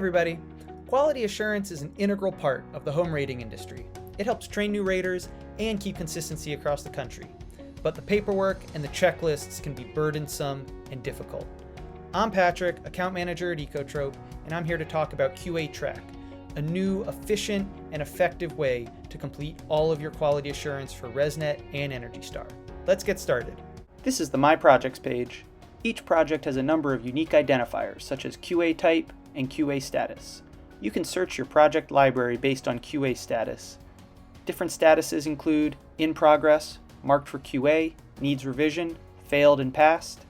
everybody! Quality assurance is an integral part of the home rating industry. It helps train new raters and keep consistency across the country. But the paperwork and the checklists can be burdensome and difficult. I'm Patrick, account manager at Ekotrope, and I'm here to talk about QA Track, a new, efficient, and effective way to complete all of your quality assurance for RESNET and ENERGY STAR. Let's get started. This is the My Projects page. Each project has a number of unique identifiers, such as QA type and QA status. You can search your project library based on QA status. Different statuses include in progress, marked for QA, needs revision, failed and passed.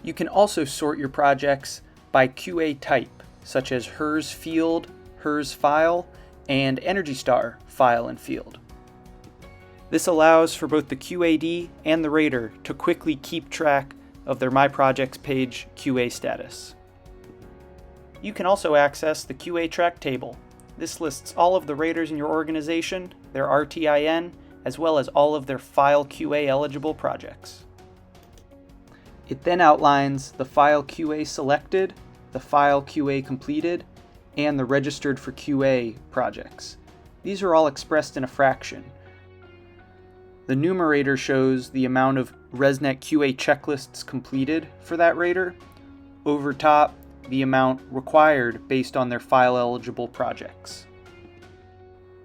You can also sort your projects by QA type, such as HERS field, HERS file, and ENERGY STAR file and field. This allows for both the QAD and the rater to quickly keep track of their My Projects page QA status. You can also access the QA Track table. This lists all of the raters in your organization, their RTIN, as well as all of their file QA eligible projects. It then outlines the file QA selected, the file QA completed, and the registered for QA projects. These are all expressed in a fraction. The numerator shows the amount of RESNET QA checklists completed for that rater. Over top, the amount required based on their file eligible projects.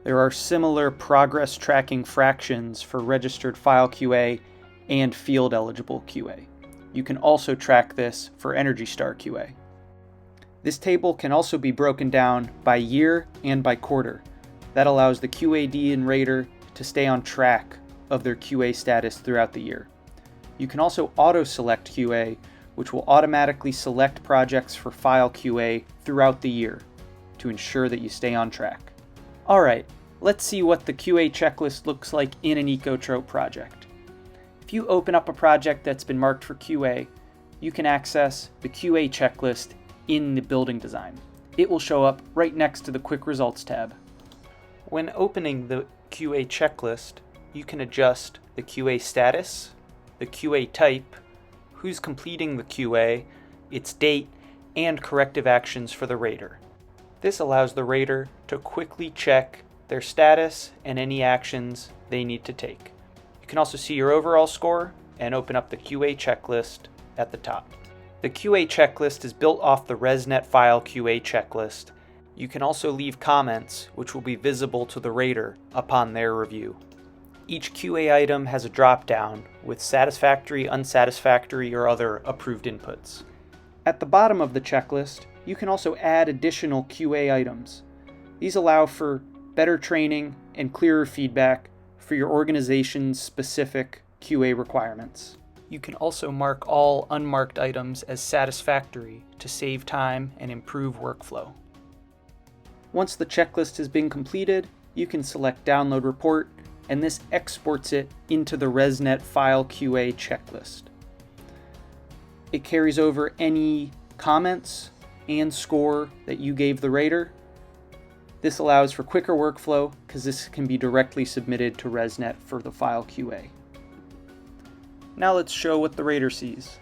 There are similar progress tracking fractions for registered file QA and field eligible QA. You can also track this for ENERGY STAR QA. This table can also be broken down by year and by quarter. That allows the QAD and rater to stay on track of their QA status throughout the year. You can also auto-select QA, which will automatically select projects for file QA throughout the year to ensure that you stay on track. Alright, let's see what the QA checklist looks like in an Ekotrope project. If you open up a project that's been marked for QA, you can access the QA checklist in the building design. It will show up right next to the Quick Results tab. When opening the QA checklist, you can adjust the QA status, the QA type, who's completing the QA, its date, and corrective actions for the rater. This allows the rater to quickly check their status and any actions they need to take. You can also see your overall score and open up the QA checklist at the top. The QA checklist is built off the RESNET file QA checklist. You can also leave comments, which will be visible to the rater upon their review. Each QA item has a drop-down with satisfactory, unsatisfactory, or other approved inputs. At the bottom of the checklist, you can also add additional QA items. These allow for better training and clearer feedback for your organization's specific QA requirements. You can also mark all unmarked items as satisfactory to save time and improve workflow. Once the checklist has been completed, you can select Download Report, and this exports it into the RESNET file QA checklist. It carries over any comments and score that you gave the rater. This allows for quicker workflow because this can be directly submitted to RESNET for the file QA. Now let's show what the rater sees.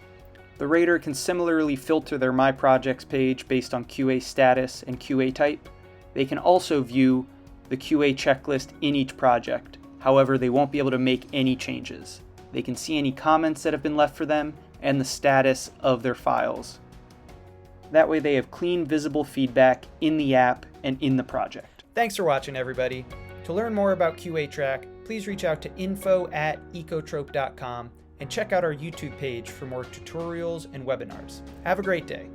The rater can similarly filter their My Projects page based on QA status and QA type. They can also view the QA checklist in each project. However, they won't be able to make any changes. They can see any comments that have been left for them and the status of their files. That way they have clean, visible feedback in the app and in the project. Thanks for watching, everybody. To learn more about QA Track, please reach out to info@ekotrope.com and check out our YouTube page for more tutorials and webinars. Have a great day.